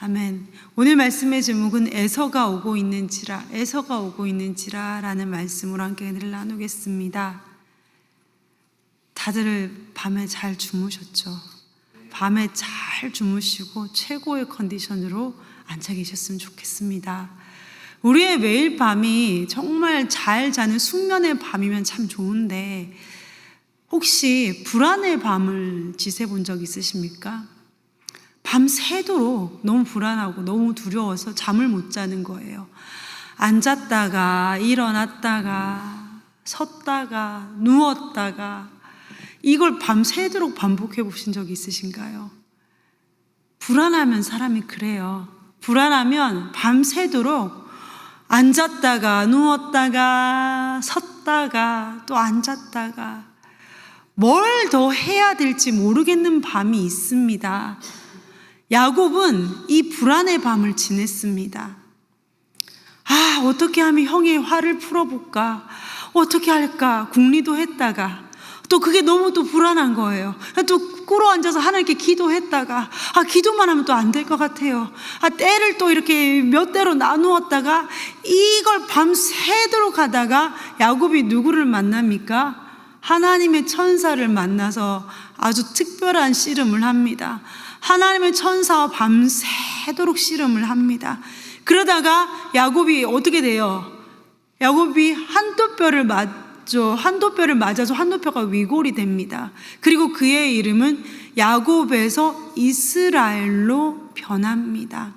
아멘. 오늘 말씀의 제목은 에서가 오고 있는지라, 에서가 오고 있는지라 라는 말씀으로 함께 은혜를 나누겠습니다. 다들 밤에 잘 주무셨죠? 밤에 잘 주무시고 최고의 컨디션으로 앉아 계셨으면 좋겠습니다. 우리의 매일 밤이 정말 잘 자는 숙면의 밤이면 참 좋은데, 혹시 불안의 밤을 지새 본 적 있으십니까? 밤새도록 너무 불안하고 너무 두려워서 잠을 못 자는 거예요. 앉았다가 일어났다가 섰다가 누웠다가, 이걸 밤새도록 반복해 보신 적이 있으신가요? 불안하면 사람이 그래요. 불안하면 밤새도록 앉았다가 누웠다가 섰다가 또 앉았다가 뭘 더 해야 될지 모르겠는 밤이 있습니다. 야곱은 이 불안의 밤을 지냈습니다. 어떻게 하면 형의 화를 풀어볼까? 어떻게 할까? 궁리도 했다가 또 그게 너무 또 불안한 거예요. 또 꿇어 앉아서 하나님께 기도했다가 기도만 하면 또 안 될 것 같아요. 때를 또 이렇게 몇 대로 나누었다가 이걸 밤새도록 하다가 야곱이 누구를 만납니까? 하나님의 천사를 만나서 아주 특별한 씨름을 합니다. 하나님의 천사와 밤새도록 씨름을 합니다. 그러다가 야곱이 어떻게 돼요? 야곱이 한돛뼈를 맞아서 한돛뼈가 위골이 됩니다. 그리고 그의 이름은 야곱에서 이스라엘로 변합니다.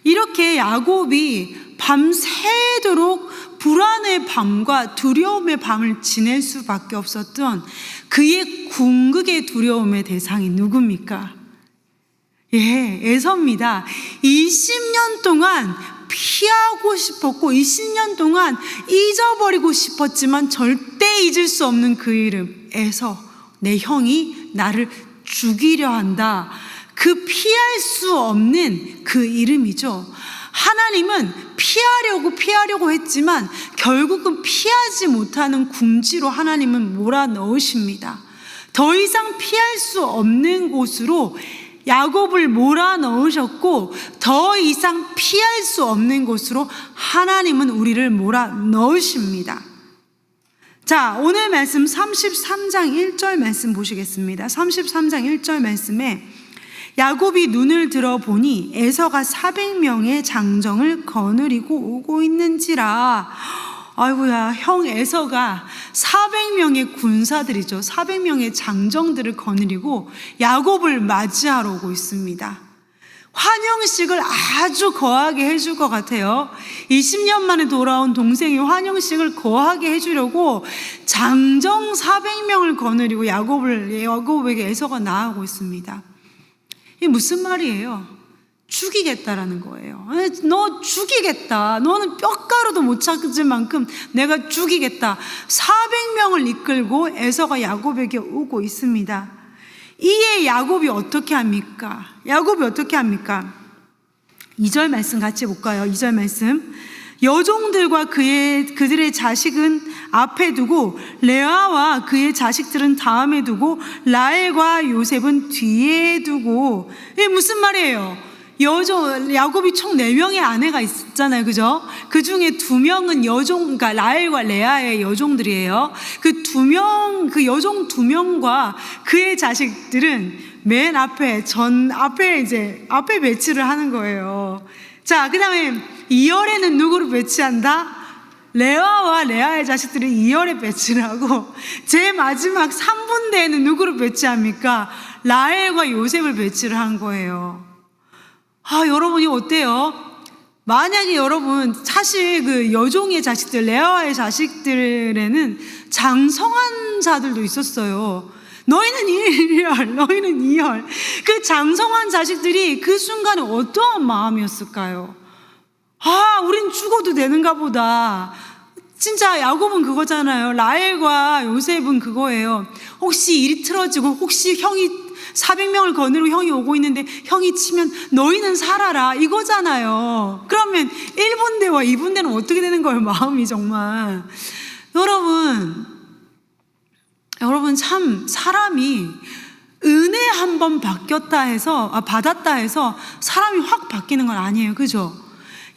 이렇게 야곱이 밤새도록 불안의 밤과 두려움의 밤을 지낼 수밖에 없었던 그의 궁극의 두려움의 대상이 누굽니까? 에서입니다. 20년 동안 피하고 싶었고 20년 동안 잊어버리고 싶었지만 절대 잊을 수 없는 그 이름, 에서. 내 형이 나를 죽이려 한다. 그 피할 수 없는 그 이름이죠. 하나님은 피하려고 했지만 결국은 피하지 못하는 궁지로 하나님은 몰아넣으십니다. 더 이상 피할 수 없는 곳으로 야곱을 몰아넣으셨고, 더 이상 피할 수 없는 곳으로 하나님은 우리를 몰아넣으십니다. 자, 오늘 말씀 33장 1절 말씀 보시겠습니다. 33장 1절 말씀에 야곱이 눈을 들어보니 에서가 400명의 장정을 거느리고 오고 있는지라. 아이고야, 형 에서가 400명의 군사들이죠. 400명의 장정들을 거느리고 야곱을 맞이하러 오고 있습니다. 환영식을 아주 거하게 해줄 것 같아요. 20년 만에 돌아온 동생이 환영식을 거하게 해주려고 장정 400명을 거느리고 야곱에게 에서가 나아가고 있습니다. 이게 무슨 말이에요? 죽이겠다라는 거예요. 너 죽이겠다. 너는 뼈가루도 못 찾을 만큼 내가 죽이겠다. 400명을 이끌고 에서가 야곱에게 오고 있습니다. 이에 야곱이 어떻게 합니까? 2절 말씀 같이 볼까요? 2절 말씀. 여종들과 그들의 자식은 앞에 두고 레아와 그의 자식들은 다음에 두고 라헬과 요셉은 뒤에 두고. 이게 무슨 말이에요? 야곱이 총 4명의 아내가 있잖아요. 그죠? 그 중에 2명은 그러니까 라헬과 레아의 여종들이에요. 그 여종 2명과 그의 자식들은 맨 앞에 앞에 배치를 하는 거예요. 자, 그 다음에 2열에는 누구를 배치한다? 레아와 레아의 자식들이 2열에 배치를 하고, 제일 마지막 3분대에는 누구를 배치합니까? 라헬과 요셉을 배치를 한 거예요. 여러분이 어때요? 만약에 여러분, 사실 그 여종의 자식들, 레아의 자식들에는 장성한 자들도 있었어요. 너희는 1열, 너희는 2열. 그 장성한 자식들이 그 순간에 어떠한 마음이었을까요? 우린 죽어도 되는가 보다. 진짜 야곱은 그거잖아요. 라헬과 요셉은 그거예요. 혹시 일이 틀어지고, 혹시 형이 400명을 거느리고 형이 오고 있는데 형이 치면 너희는 살아라, 이거잖아요. 그러면 1분대와 2분대는 어떻게 되는 거예요? 마음이 정말. 여러분 참 사람이 은혜 한 번 받았다 해서 사람이 확 바뀌는 건 아니에요. 그죠?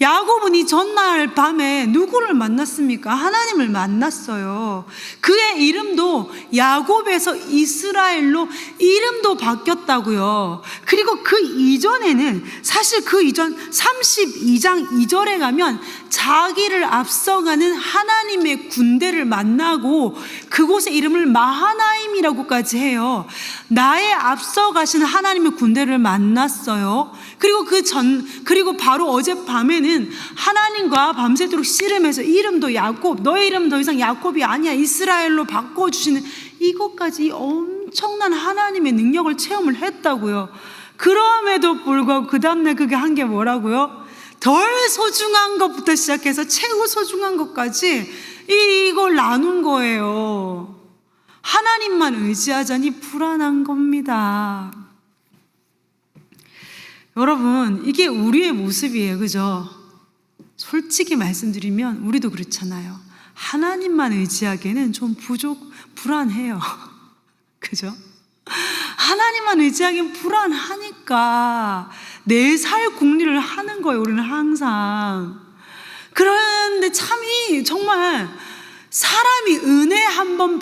야곱은 이 전날 밤에 누구를 만났습니까? 하나님을 만났어요. 그의 이름도 야곱에서 이스라엘로 이름도 바뀌었다고요. 그리고 그 이전에는, 사실 그 이전 32장 2절에 가면 자기를 앞서가는 하나님의 군대를 만나고 그곳의 이름을 마하나임이라고까지 해요. 나의 앞서가신 하나님의 군대를 만났어요. 그리고 바로 어젯밤에는 하나님과 밤새도록 씨름해서 이름도 야곱, 너의 이름은 더 이상 야곱이 아니야, 이스라엘로 바꿔주시는, 이것까지 엄청난 하나님의 능력을 체험을 했다고요. 그럼에도 불구하고 그 다음날 그게 한 게 뭐라고요? 덜 소중한 것부터 시작해서 최고 소중한 것까지 이걸 나눈 거예요. 하나님만 의지하자니 불안한 겁니다. 여러분, 이게 우리의 모습이에요. 그죠? 솔직히 말씀드리면 우리도 그렇잖아요. 하나님만 의지하기에는 좀 불안해요. 그죠? 하나님만 의지하기엔 불안하니까 내 살 궁리를 하는 거예요. 우리는 항상. 그런데 참이 정말 사람이 은혜 한 번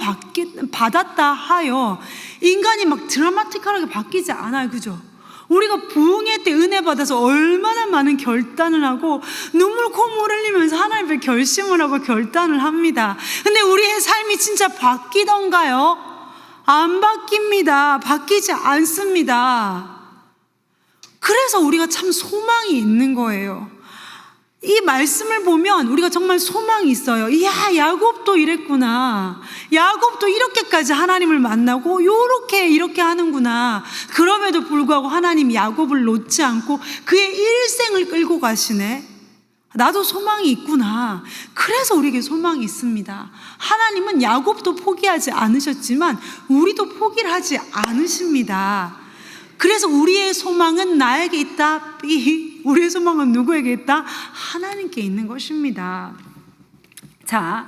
받았다 하여 인간이 막 드라마틱하게 바뀌지 않아요. 그죠? 우리가 부흥회 때 은혜 받아서 얼마나 많은 결단을 하고 눈물 콧물 흘리면서 하나님 앞에 결심을 하고 결단을 합니다. 근데 우리의 삶이 진짜 바뀌던가요? 안 바뀝니다. 바뀌지 않습니다. 그래서 우리가 참 소망이 있는 거예요. 이 말씀을 보면 우리가 정말 소망이 있어요. 이야, 야곱도 이랬구나. 야곱도 이렇게까지 하나님을 만나고 이렇게 하는구나. 그럼에도 불구하고 하나님 야곱을 놓지 않고 그의 일생을 끌고 가시네. 나도 소망이 있구나. 그래서 우리에게 소망이 있습니다. 하나님은 야곱도 포기하지 않으셨지만 우리도 포기를 하지 않으십니다. 그래서 우리의 소망은 나에게 있다. 우리의 소망은 누구에게 있다? 하나님께 있는 것입니다. 자,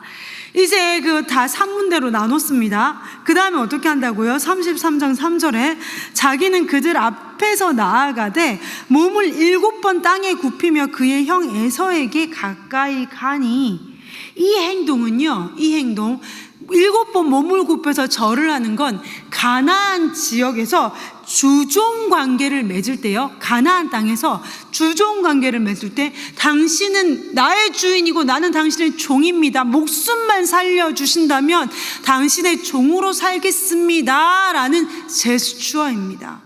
이제 다 산문대로 나눴습니다. 그 다음에 어떻게 한다고요? 33장 3절에 자기는 그들 앞에서 나아가되 몸을 7번 땅에 굽히며 그의 형 에서에게 가까이 가니, 이 행동은요, 7번 몸을 굽혀서 절을 하는 건 가나안 지역에서 주종 관계를 맺을 때요, 가나안 땅에서 주종 관계를 맺을 때 당신은 나의 주인이고 나는 당신의 종입니다. 목숨만 살려주신다면 당신의 종으로 살겠습니다 라는 제스처입니다.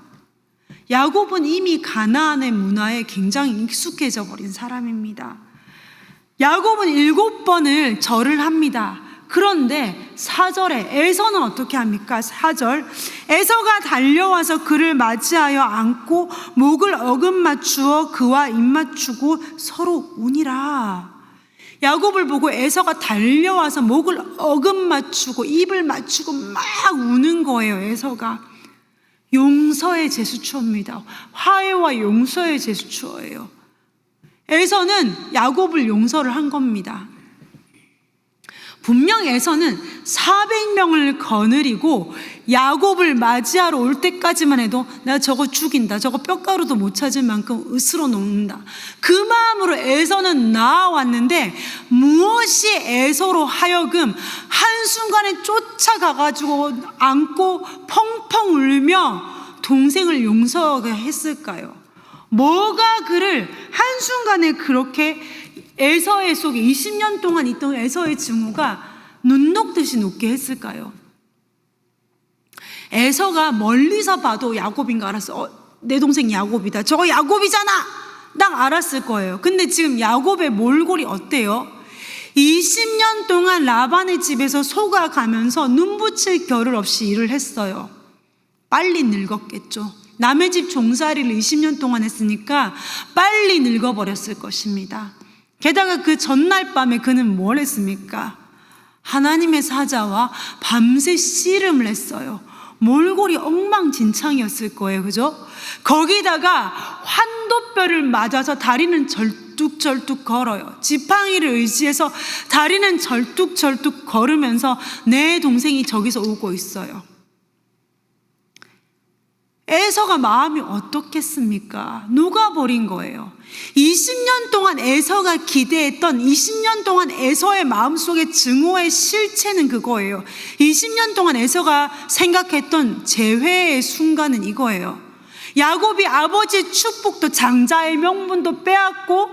야곱은 이미 가나안의 문화에 굉장히 익숙해져 버린 사람입니다. 야곱은 7번을 절을 합니다. 그런데 4절에 에서는 어떻게 합니까? 4절, 에서가 달려와서 그를 맞이하여 안고 목을 어긋맞추어 그와 입맞추고 서로 우니라. 야곱을 보고 에서가 달려와서 목을 어긋맞추고 입을 맞추고 막 우는 거예요. 에서가 용서의 제스처입니다. 화해와 용서의 제스처예요. 에서는 야곱을 용서를 한 겁니다. 분명 에서는 400명을 거느리고 야곱을 맞이하러 올 때까지만 해도 내가 저거 죽인다, 저거 뼈가루도 못 찾을 만큼 으스러 놓는다, 그 마음으로 에서는 나아왔는데 무엇이 에서로 하여금 한순간에 쫓아가가지고 안고 펑펑 울며 동생을 용서하게 했을까요? 뭐가 그를 한순간에 그렇게 에서의 속에 20년 동안 있던 에서의 증오가 눈 녹듯이 녹게 했을까요? 에서가 멀리서 봐도 야곱인 거 알았어. 내 동생 야곱이다, 저거 야곱이잖아, 딱 알았을 거예요. 근데 지금 야곱의 몰골이 어때요? 20년 동안 라반의 집에서 속아가면서 눈 붙일 겨를 없이 일을 했어요. 빨리 늙었겠죠. 남의 집 종살이를 20년 동안 했으니까 빨리 늙어버렸을 것입니다. 게다가 그 전날 밤에 그는 뭘 했습니까? 하나님의 사자와 밤새 씨름을 했어요. 몰골이 엉망진창이었을 거예요. 그죠? 거기다가 환도뼈를 맞아서 다리는 절뚝절뚝 걸어요. 지팡이를 의지해서 다리는 절뚝절뚝 걸으면서 내 동생이 저기서 오고 있어요. 에서가 마음이 어떻겠습니까? 녹아버린 거예요. 20년 동안 에서가 기대했던, 20년 동안 에서의 마음속에 증오의 실체는 그거예요. 20년 동안 에서가 생각했던 재회의 순간은 이거예요. 야곱이 아버지의 축복도, 장자의 명분도 빼앗고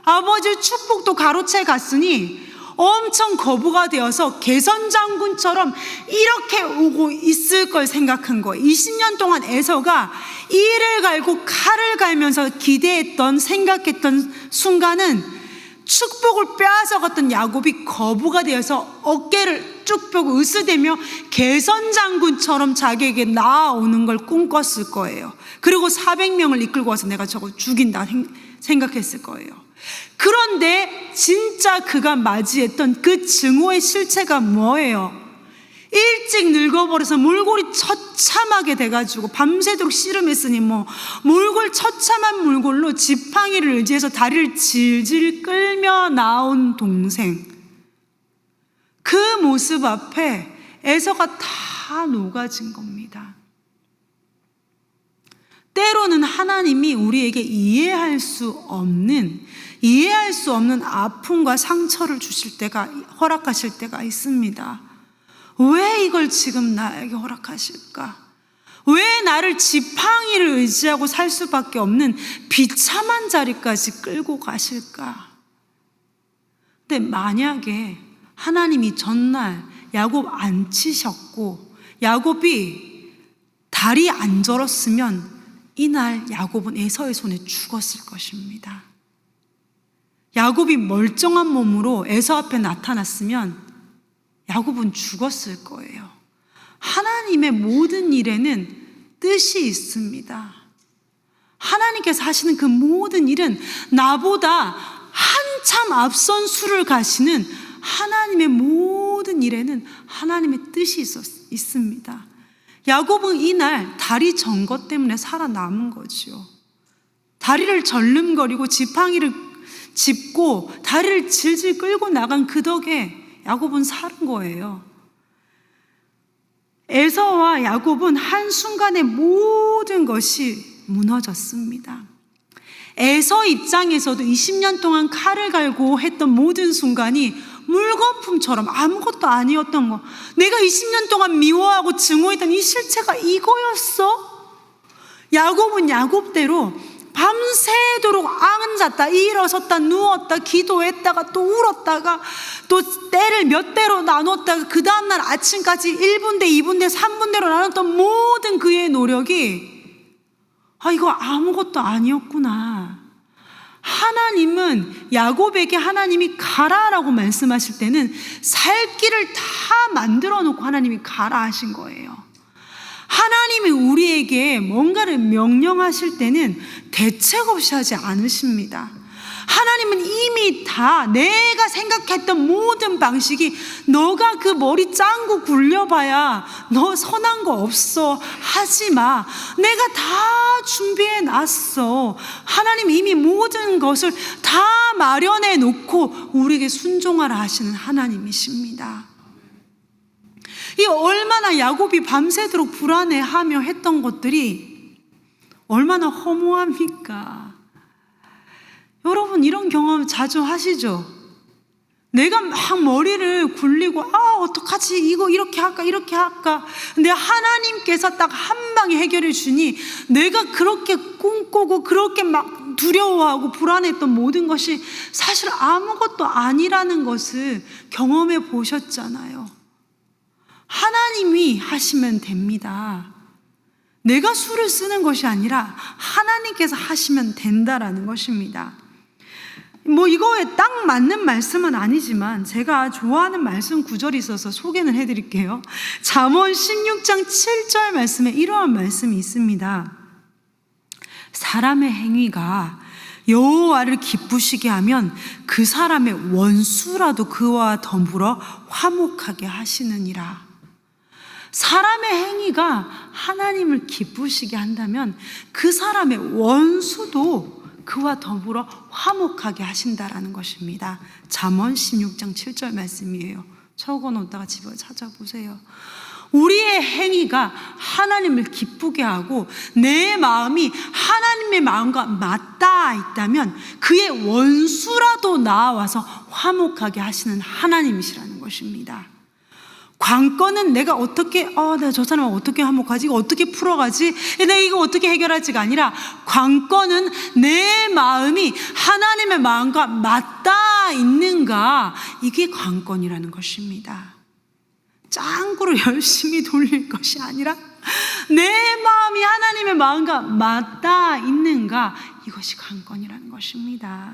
아버지의 축복도 가로채 갔으니 엄청 거부가 되어서 개선장군처럼 이렇게 오고 있을 걸 생각한 거예요. 20년 동안 에서가 이를 갈고 칼을 갈면서 기대했던, 생각했던 순간은 축복을 빼앗아갔던 야곱이 거부가 되어서 어깨를 쭉 펴고 으스대며 개선장군처럼 자기에게 나아오는 걸 꿈꿨을 거예요. 그리고 400명을 이끌고 와서 내가 저거 죽인다 생각했을 거예요. 그런데 진짜 그가 맞이했던 그 증오의 실체가 뭐예요? 일찍 늙어버려서 몰골이 처참하게 돼가지고 밤새도록 씨름했으니 몰골, 처참한 몰골로 지팡이를 의지해서 다리를 질질 끌며 나온 동생, 그 모습 앞에 에서가 다 녹아진 겁니다. 때로는 하나님이 우리에게 이해할 수 없는 아픔과 상처를 주실 때가, 허락하실 때가 있습니다. 왜 이걸 지금 나에게 허락하실까? 왜 나를 지팡이를 의지하고 살 수밖에 없는 비참한 자리까지 끌고 가실까? 근데 만약에 하나님이 전날 야곱 안 치셨고 야곱이 다리 안 절었으면 이날 야곱은 에서의 손에 죽었을 것입니다. 야곱이 멀쩡한 몸으로 에서 앞에 나타났으면 야곱은 죽었을 거예요. 하나님의 모든 일에는 뜻이 있습니다. 하나님께서 하시는 그 모든 일은 나보다 한참 앞선 수를 가시는 하나님의 모든 일에는 하나님의 뜻이 있습니다. 야곱은 이날 다리 전 것 때문에 살아남은 거죠. 다리를 절름거리고 지팡이를 짚고 다리를 질질 끌고 나간 그 덕에 야곱은 사는 거예요. 에서와 야곱은 한순간에 모든 것이 무너졌습니다. 에서 입장에서도 20년 동안 칼을 갈고 했던 모든 순간이 물거품처럼 아무것도 아니었던 거, 내가 20년 동안 미워하고 증오했던 이 실체가 이거였어? 야곱은 야곱대로 밤새도록 앉았다 일어섰다 누웠다 기도했다가 또 울었다가 또 때를 몇 대로 나눴다가 그 다음날 아침까지 1분대 2분대 3분대로 나눴던 모든 그의 노력이 이거 아무것도 아니었구나. 하나님은 야곱에게 하나님이 가라라고 말씀하실 때는 살 길을 다 만들어 놓고 하나님이 가라 하신 거예요. 하나님이 우리에게 뭔가를 명령하실 때는 대책 없이 하지 않으십니다. 하나님은 이미 다 내가 생각했던 모든 방식이 너가 그 머리 짱구 굴려봐야 너 선한 거 없어 하지 마, 내가 다 준비해 놨어. 하나님 이미 모든 것을 다 마련해 놓고 우리에게 순종하라 하시는 하나님이십니다. 이 얼마나 야곱이 밤새도록 불안해하며 했던 것들이 얼마나 허무합니까? 여러분 이런 경험 자주 하시죠? 내가 막 머리를 굴리고 어떡하지, 이거 이렇게 할까 근데 하나님께서 딱 한 방에 해결해 주니 내가 그렇게 꿈꾸고 그렇게 막 두려워하고 불안했던 모든 것이 사실 아무것도 아니라는 것을 경험해 보셨잖아요. 하나님이 하시면 됩니다. 내가 수를 쓰는 것이 아니라 하나님께서 하시면 된다라는 것입니다. 이거에 딱 맞는 말씀은 아니지만 제가 좋아하는 말씀 구절이 있어서 소개는 해드릴게요. 잠언 16장 7절 말씀에 이러한 말씀이 있습니다. 사람의 행위가 여호와를 기쁘시게 하면 그 사람의 원수라도 그와 더불어 화목하게 하시느니라. 사람의 행위가 하나님을 기쁘시게 한다면 그 사람의 원수도 그와 더불어 화목하게 하신다라는 것입니다. 잠언 16장 7절 말씀이에요. 적어놓다가 집에 찾아보세요. 우리의 행위가 하나님을 기쁘게 하고 내 마음이 하나님의 마음과 맞닿아 있다면 그의 원수라도 나와서 화목하게 하시는 하나님이시라는 것입니다. 관건은 내가 어떻게 내가 저 사람을 어떻게 화목하지? 이거 어떻게 풀어가지? 내가 이거 어떻게 해결하지가 아니라 관건은 내 마음이 하나님의 마음과 맞닿아 있는가, 이게 관건이라는 것입니다. 짱구로 열심히 돌릴 것이 아니라 내 마음이 하나님의 마음과 맞닿아 있는가, 이것이 관건이라는 것입니다.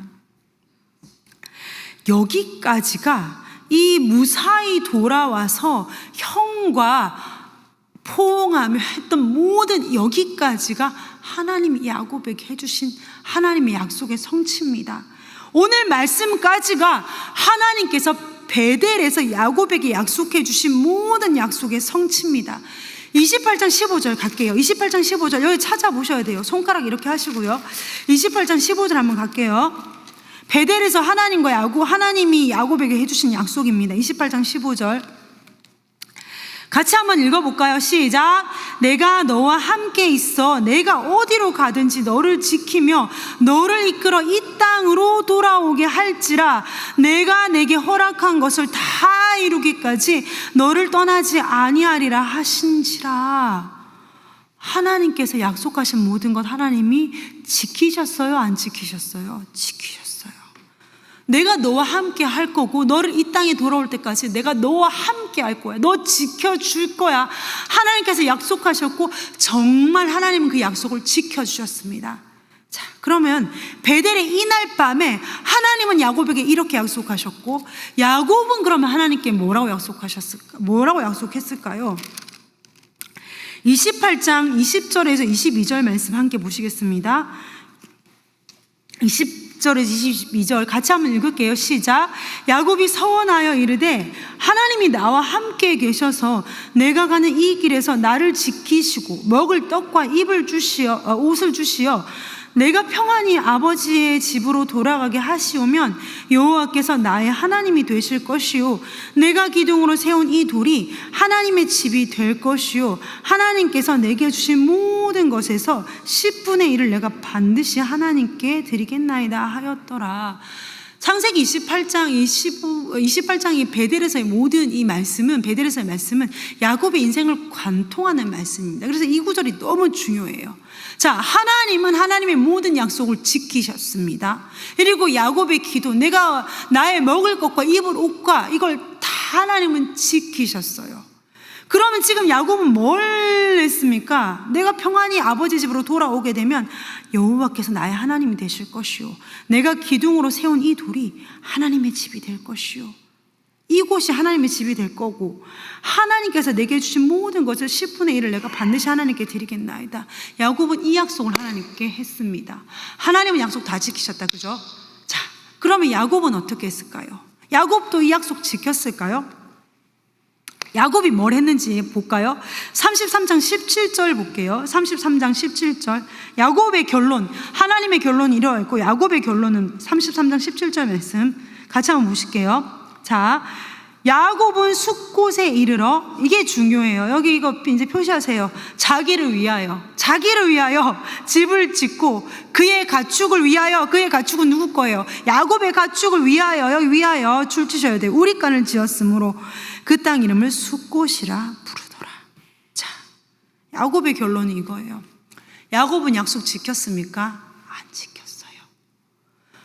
여기까지가 이 무사히 돌아와서 형과 포옹하며 했던 모든, 여기까지가 하나님이 야곱에게 해주신 하나님의 약속의 성취입니다. 오늘 말씀까지가 하나님께서 베델에서 야곱에게 약속해 주신 모든 약속의 성취입니다. 28장 15절 갈게요. 28장 15절 여기 찾아보셔야 돼요. 손가락 이렇게 하시고요. 28장 15절 한번 갈게요. 베델에서 하나님이 야곱에게 해주신 약속입니다. 28장 15절 같이 한번 읽어볼까요? 시작. 내가 너와 함께 있어 내가 어디로 가든지 너를 지키며 너를 이끌어 이 땅으로 돌아오게 할지라 내가 내게 허락한 것을 다 이루기까지 너를 떠나지 아니하리라 하신지라. 하나님께서 약속하신 모든 것 하나님이 지키셨어요? 안 지키셨어요? 지키셨어요. 내가 너와 함께 할 거고 너를 이 땅에 돌아올 때까지 내가 너와 함께 할 거야. 너 지켜줄 거야. 하나님께서 약속하셨고 정말 하나님은 그 약속을 지켜주셨습니다. 자, 그러면 베델의 이날 밤에 하나님은 야곱에게 이렇게 약속하셨고 야곱은 그러면 하나님께 뭐라고 약속했을까요? 28장 20절에서 22절 말씀 함께 보시겠습니다. 20절에서 22절 같이 한번 읽을게요. 시작. 야곱이 서원하여 이르되 하나님이 나와 함께 계셔서 내가 가는 이 길에서 나를 지키시고 먹을 떡과 옷을 주시어 내가 평안히 아버지의 집으로 돌아가게 하시오면 여호와께서 나의 하나님이 되실 것이요 내가 기둥으로 세운 이 돌이 하나님의 집이 될 것이요 하나님께서 내게 주신 모든 것에서 10분의 1을 내가 반드시 하나님께 드리겠나이다 하였더라. 창세기 28장이 베델에서의 모든 이 말씀은, 베델에서의 말씀은 야곱의 인생을 관통하는 말씀입니다. 그래서 이 구절이 너무 중요해요. 자, 하나님은 하나님의 모든 약속을 지키셨습니다. 그리고 야곱의 기도, 내가 나의 먹을 것과 입을 옷과 이걸 다 하나님은 지키셨어요. 그러면 지금 야곱은 뭘 했습니까? 내가 평안히 아버지 집으로 돌아오게 되면 여호와께서 나의 하나님이 되실 것이요 내가 기둥으로 세운 이 돌이 하나님의 집이 될 것이요 이곳이 하나님의 집이 될 거고 하나님께서 내게 주신 모든 것을 10분의 1을 내가 반드시 하나님께 드리겠나이다. 야곱은 이 약속을 하나님께 했습니다. 하나님은 약속 다 지키셨다, 그죠? 자, 그러면 야곱은 어떻게 했을까요? 야곱도 이 약속 지켰을까요? 야곱이 뭘 했는지 볼까요? 33장 17절 볼게요. 33장 17절 야곱의 결론, 하나님의 결론이 이러했고 야곱의 결론은 33장 17절 말씀 같이 한번 보실게요. 자, 야곱은 숫곳에 이르러, 이게 중요해요. 여기 이거 이제 표시하세요. 자기를 위하여 집을 짓고 그의 가축을 위하여, 그의 가축은 누구 거예요? 야곱의 가축을 위하여, 여기 위하여 줄치셔야 돼요. 우리간을 지었으므로 그 땅 이름을 숫곳이라 부르더라. 자, 야곱의 결론이 이거예요. 야곱은 약속 지켰습니까? 안 지켰어요.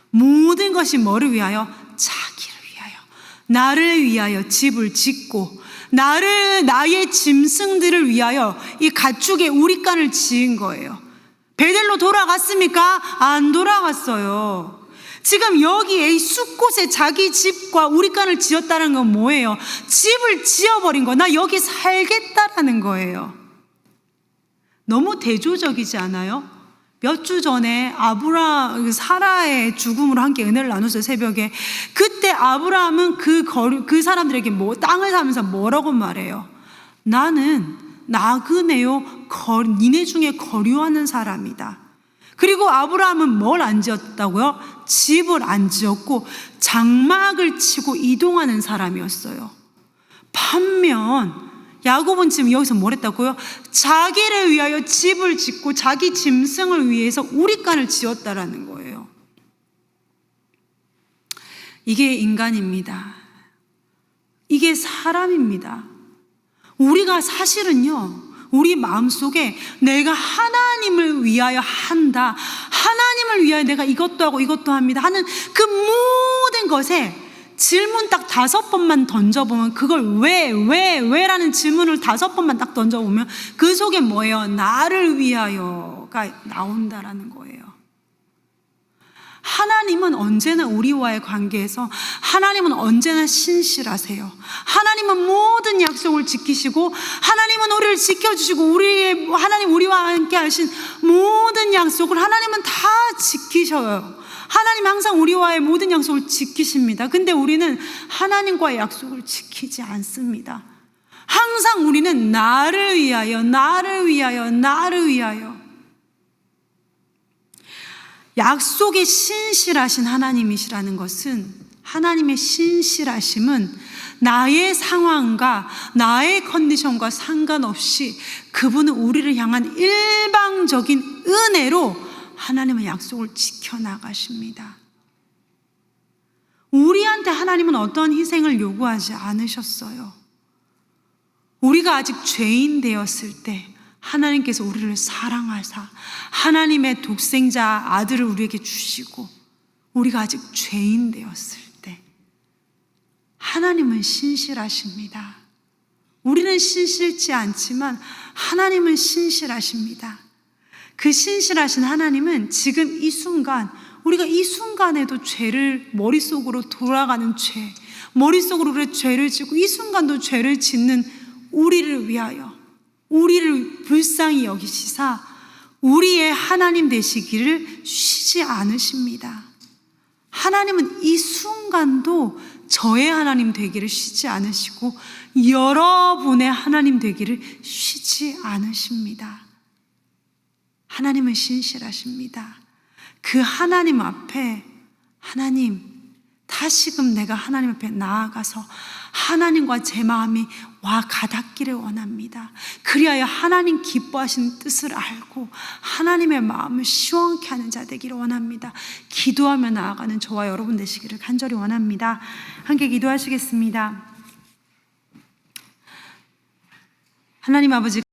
모든 것이 뭐를 위하여? 자기를 위하여, 나를 위하여 집을 짓고 나의 짐승들을 위하여 이 가축의 우리간을 지은 거예요. 베델로 돌아갔습니까? 안 돌아갔어요. 지금 여기에 이 숫곳에 자기 집과 우리간을 지었다는 건 뭐예요? 집을 지어버린 거. 나 여기 살겠다라는 거예요. 너무 대조적이지 않아요? 몇 주 전에 사라의 죽음으로 함께 은혜를 나눴어요, 새벽에. 그때 아브라함은 그 사람들에게 땅을 사면서 뭐라고 말해요? 나는 나그네요, 니네 중에 거류하는 사람이다. 그리고 아브라함은 뭘 안 지었다고요? 집을 안 지었고 장막을 치고 이동하는 사람이었어요. 반면 야곱은 지금 여기서 뭘 했다고요? 자기를 위하여 집을 짓고 자기 짐승을 위해서 우리간을 지었다라는 거예요. 이게 인간입니다. 이게 사람입니다. 우리가 사실은요, 우리 마음속에 내가 하나님을 위하여 한다, 하나님을 위하여 내가 이것도 하고 이것도 합니다 하는 그 모든 것에 질문 딱 5번만 던져보면, 그걸 왜라는 질문을 5번만 딱 던져보면 그 속에 뭐예요? 나를 위하여가 나온다라는 거예요. 하나님은 언제나 우리와의 관계에서 하나님은 언제나 신실하세요. 하나님은 모든 약속을 지키시고, 하나님은 우리를 지켜주시고, 하나님 우리와 함께 하신 모든 약속을 하나님은 다 지키셔요. 하나님 항상 우리와의 모든 약속을 지키십니다. 근데 우리는 하나님과의 약속을 지키지 않습니다. 항상 우리는 나를 위하여, 나를 위하여, 나를 위하여. 약속에 신실하신 하나님이시라는 것은, 하나님의 신실하심은 나의 상황과 나의 컨디션과 상관없이 그분은 우리를 향한 일방적인 은혜로 하나님은 약속을 지켜나가십니다. 우리한테 하나님은 어떤 희생을 요구하지 않으셨어요. 우리가 아직 죄인 되었을 때 하나님께서 우리를 사랑하사 하나님의 독생자 아들을 우리에게 주시고, 우리가 아직 죄인 되었을 때 하나님은 신실하십니다. 우리는 신실치 않지만 하나님은 신실하십니다. 그 신실하신 하나님은 지금 이 순간, 우리가 이 순간에도 죄를, 머릿속으로 돌아가는 죄, 머릿속으로 우리가 죄를 짓고 이 순간도 죄를 짓는 우리를 위하여, 우리를 불쌍히 여기시사 우리의 하나님 되시기를 쉬지 않으십니다. 하나님은 이 순간도 저의 하나님 되기를 쉬지 않으시고 여러분의 하나님 되기를 쉬지 않으십니다. 하나님은 신실하십니다. 그 하나님 앞에, 하나님, 다시금 내가 하나님 앞에 나아가서 하나님과 제 마음이 와 가닿기를 원합니다. 그리하여 하나님 기뻐하시는 뜻을 알고 하나님의 마음을 시원케 하는 자 되기를 원합니다. 기도하며 나아가는 저와 여러분 되시기를 간절히 원합니다. 함께 기도하시겠습니다. 하나님 아버지,